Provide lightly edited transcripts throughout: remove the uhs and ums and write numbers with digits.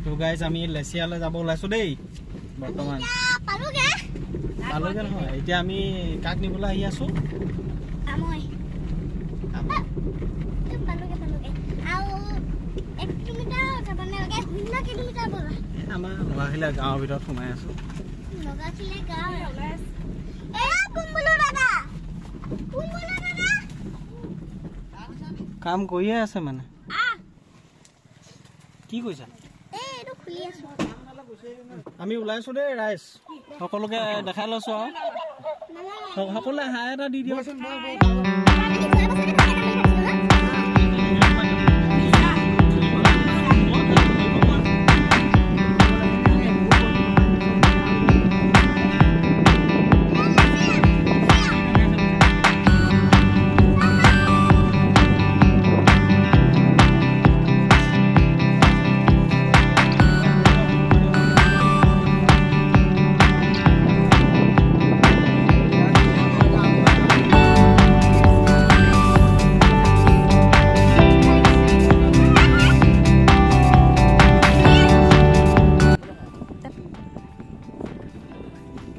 তো গাইজ আমি লেচিয়ালৈ যাব ওলাইছো দেই বৰ্তমান পালোগে নহয় এতিয়া আমি কাক নিবলৈ আহি আছো আমাৰ নগাখিলা গাঁৱৰ ভিতৰত সোমাই আছো কাম কৰিয়ে আছে মানে কি কৈছা আমি ওলাইছো দেই ৰাইজ সকলোকে দেখাই লৈছো আৰু সকলোৱে হাই এটা দি দিয়কচোন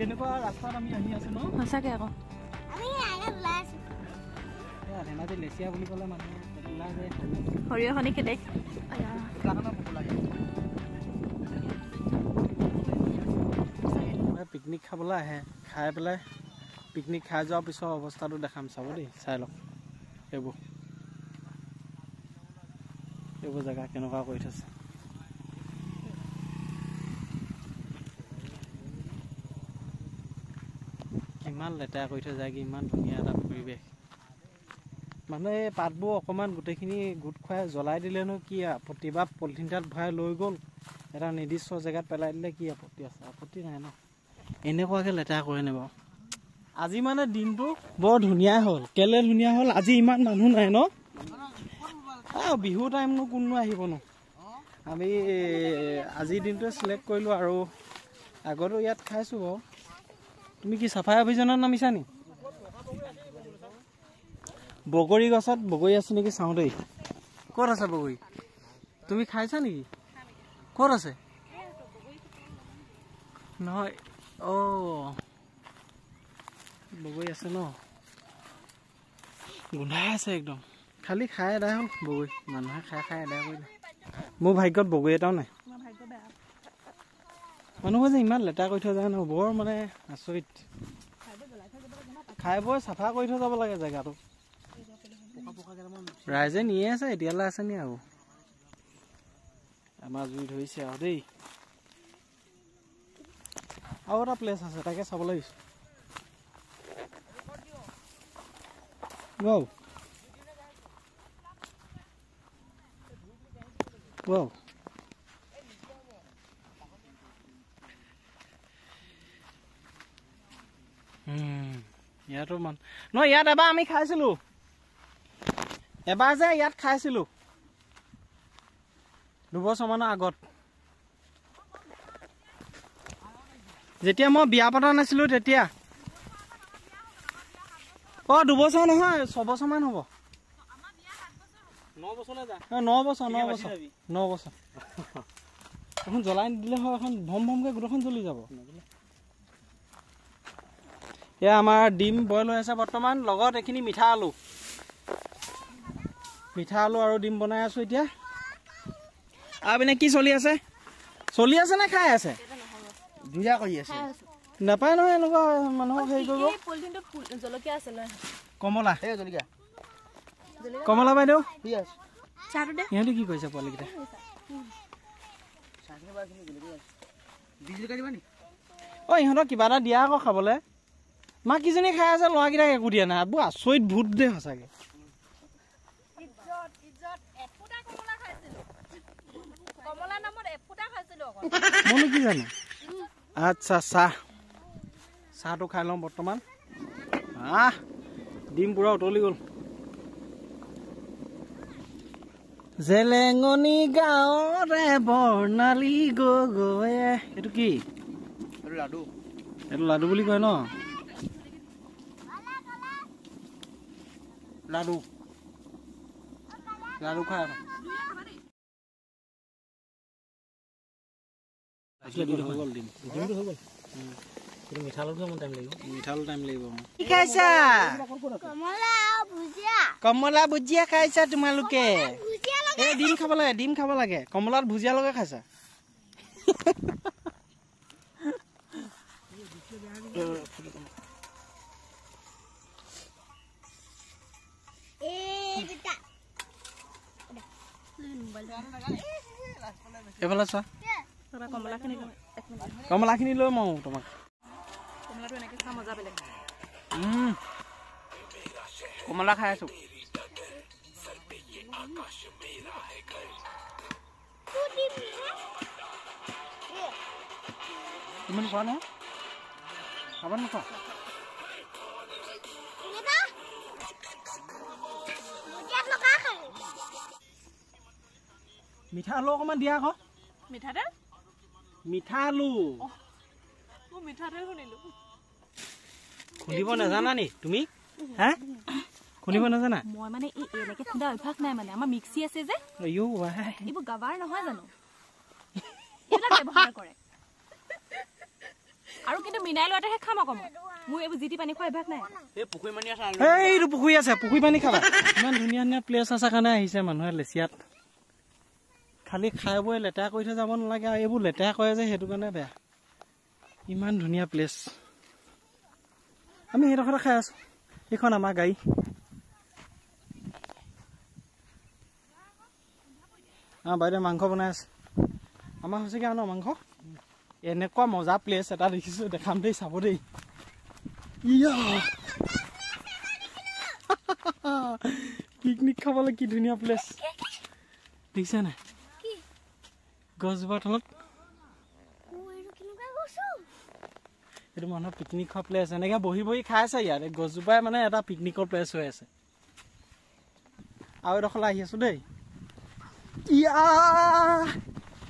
কেনেকুৱা ৰাস্তাত আমি আহি আছো ন সঁচাকে আকৌ আমি আইনা ওলাই আছো ধেমাজি লেচিয়া বুলি ক'লে মানুহে ওলাই যায় সৰিয়হনি খেতে পিকনিক খাবলৈ আহে খাই পেলাই পিকনিক খাই যোৱাৰ পিছৰ অৱস্থাটো দেখাম চাব দেই চাই লওক এইবোৰ জেগা কেনেকুৱা কৰি থৈছে কিমান লেতেৰা কৰি থৈ যায় ইমান ধুনীয়া এটা পৰিৱেশ মানুহে এই পাতবোৰ অকণমান গোটেইখিনি গোট খুৱাই জ্বলাই দিলেনো কি আপত্তি বা পলিথিন এটাত ভৰাই লৈ গ'ল এটা নিৰ্দিষ্ট জেগাত পেলাই দিলে কি আপত্তি আছে আপত্তি নাই ন এনেকুৱাকৈ লেতেৰা কৰে নে বাৰু আজি মানে দিনটো বৰ ধুনীয়া হ'ল কেলে ধুনীয়া হ'ল আজি ইমান মানুহ নাই ন বিহু টাইমনো কোননো আহিব ন আমি আজিৰ দিনটোৱে চিলেক্ট কৰিলোঁ আৰু আগতো ইয়াত খাইছোঁ বাৰু তুমি কি চাফাই অভিযানত নামিছা নি বগৰী গছত বগৰী আছে নেকি চাওঁ দেই ক'ত আছে বগৰী তুমি খাইছা নেকি ক'ত আছে নহয় অঁ বগৰী আছে ন গোন্ধাই আছে একদম খালি খাই এদাই হ'ল বগৰী মানুহে খাই এদাই কৰিলে মোৰ ভাগ্যত বগৰী এটাও নাই মানুহে যে ইমান লেতেৰা কৰি থৈ যায় ন বৰ মানে আচৰিত খাই বৈ চাফা কৰি থৈ যাব লাগে জেগাটো ৰাইজে নিয়ে আছে এতিয়ালৈ আছে নি আৰু আমাৰ জুই ধৰিছে আৰু দেই আৰু এটা প্লেচ আছে তাকে চাবলৈ আহিছোঁ wow wow ইয়াতো মান নহয় ইয়াত এবাৰ আমি খাইছিলোঁ এবাৰ যে ইয়াত খাইছিলোঁ 2 বছৰমানৰ আগত যেতিয়া মই বিয়া পতা নাছিলোঁ তেতিয়া 2 বছৰ নহয় 6 বছৰমান হ'ব 9 বছৰলৈ যা 9 বছৰ এখন জ্বলাই নিদিলে হয় এখন ভম ভমকৈ গোটেইখন জ্বলি যাব এয়া আমাৰ ডিম বইল হৈ আছে বৰ্তমান লগত এইখিনি মিঠা আলু আৰু ডিম বনাই আছো এতিয়া আৰু পিনে কি চলি আছে নে খাই আছে দুইটা কৰি আছে নাপায় নহয় এনেকুৱা মানুহক হেৰি কৰিব কমলা বাইদেউ ইহঁতে কি কৰিছে পোৱালিকেইটা ইহঁতক কিবা এটা দিয়া আকৌ খাবলৈ মাকীজনী খাই আছে ল'ৰাকেইটাক একো দিয়া নাই বৰ আচৰিত ভূত দে সঁচাকে মইনো কি জানো আচ্ছা চাহটো খাই লওঁ বৰ্তমান ডিম পুৰা উতলি গ'ল জেলেঙনি গাঁৱৰে বৰ্ণালী গগৈয়ে এইটো কি এইটো লাডু বুলি কয় ন লাডু খাই কমলা ভুজিয়া খাইছা তোমালোকে ডিম খাব লাগে কমলাত ভুজিয়া লগাই খাইছা এফালে চোৱা কমলাখিনি লৈ মাৰো তোমাক কমলা খাই আছো ইমান খোৱা নহয় খাব নোখোৱা মিঠা আলু অকণমান দিয়া আকৌ মিঠা আলু খুন্দিব নাজানা নি তুমি হা খুন্দিব নাজানা মই মানে এনেকে খুন্দা অভ্যাস নাই মানে আমাৰ মিক্সি আছে যে এইবোৰ গাবাৰ নহয় জানো এইবিলাক ব্যৱহাৰ কৰে আৰু কিন্তু মিনাই লোৱাতেহে খাম আকৌ মোৰ এইবোৰ জিতি পানী খোৱা অভ্যাস নাই এইটো পুখুৰী আছে পুখুৰী পানী খাবা ইমান ধুনীয়া ধুনীয়া প্লেচ আছে কাৰণে আহিছে মানুহে লেচিয়াত খালি খাই বৈ লেতেৰা কৰি থৈ যাব নালাগে আৰু এইবোৰ লেতেৰা কৰে যে সেইটো কাৰণে বেয়া ইমান ধুনীয়া প্লেচ আমি সেইডোখৰতে খাই আছো এইখন আমাৰ গাড়ী বাইদেউ মাংস বনাই আছে আমাৰ হৈছেগৈ আৰু ন মাংস এনেকুৱা মজা প্লেচ এটা দেখিছো দেখাম দেই চাব দেই পিকনিক খাবলৈ কি ধুনীয়া প্লেচ দেখিছা নাই গছজোপাৰ তলত এইটো মানুহৰ পিকনিক খোৱা প্লেচ এনেকে বহি বহি খাই আছে ইয়াত গছজোপাই মানে এটা পিকনিকৰ প্লেচ হৈ আছে আৰু এডোখৰলৈ আহি আছো দেই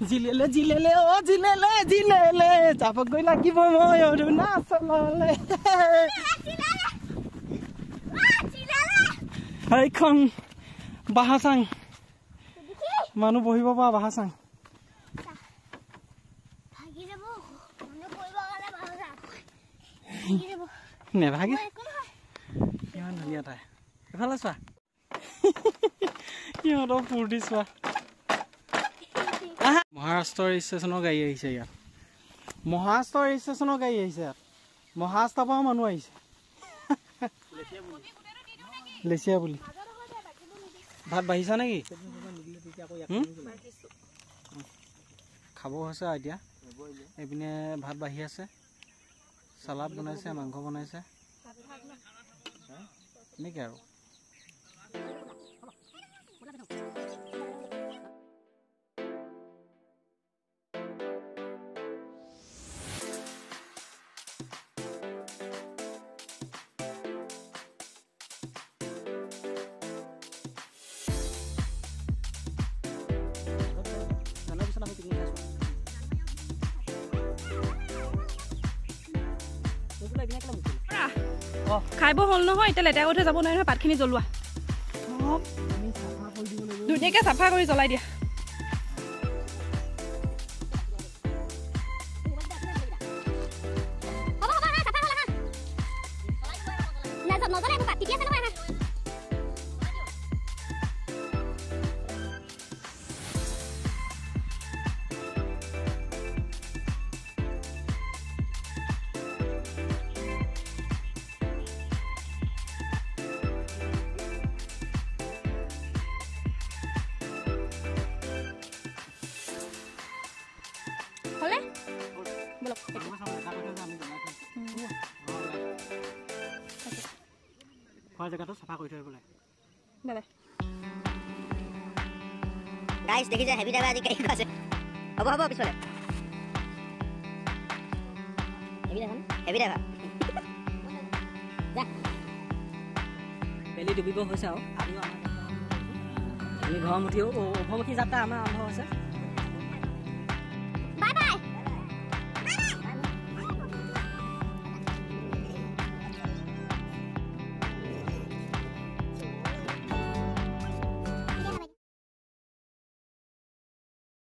জিলেলে জিলেলে অ জিলেলে জিলেলে যাবগৈ লাগিব মই অৰুণাচললে এইখন বাহাচাং মানুহ বহিব পৰা বাহাচাং নেভাগে কিমান ধুনীয়া ঠাই এফালে চোৱা সিহঁতৰ ফূৰ্তি চোৱা মহাৰাষ্ট্ৰ ৰেজিষ্ট্ৰেশ্যনৰ গাড়ী আহিছে ইয়াত মহাৰাষ্ট্ৰ ৰেজিষ্ট্ৰেশ্যনৰ গাড়ী আহিছে ইয়াত মহাৰাষ্ট্ৰৰ পৰা মানুহ আহিছে লেচিয়া বুলি ভাত বাঢ়িছা নেকি খাব হৈছে এতিয়া এইপিনে ভাত বাঢ়ি আছে চালাড বনাইছে মাংস বনাইছে এনেকৈ আৰু খাই বৈ হ'ল নহয় এতিয়া লেতেৰা কৰি থৈ যাব নোৱাৰি নহয় পাতখিনি জ্বলোৱা ধুনীয়াকৈ চাফা কৰি জ্বলাই দিয়া হলে বলক খোৱা জেগাটো চাফা কৰি থৈ বোলে বাই গাইস দেখিছে হেভি ডাবা আজি কেই আছে হ'ব হ'ব পিছলে হেভি ডাবা যা বেলি ডুবিব হৈছে আৰু আমি ঘৰমুঠি উভমুখী যাত্ৰা আমাৰ আৰম্ভ হৈছে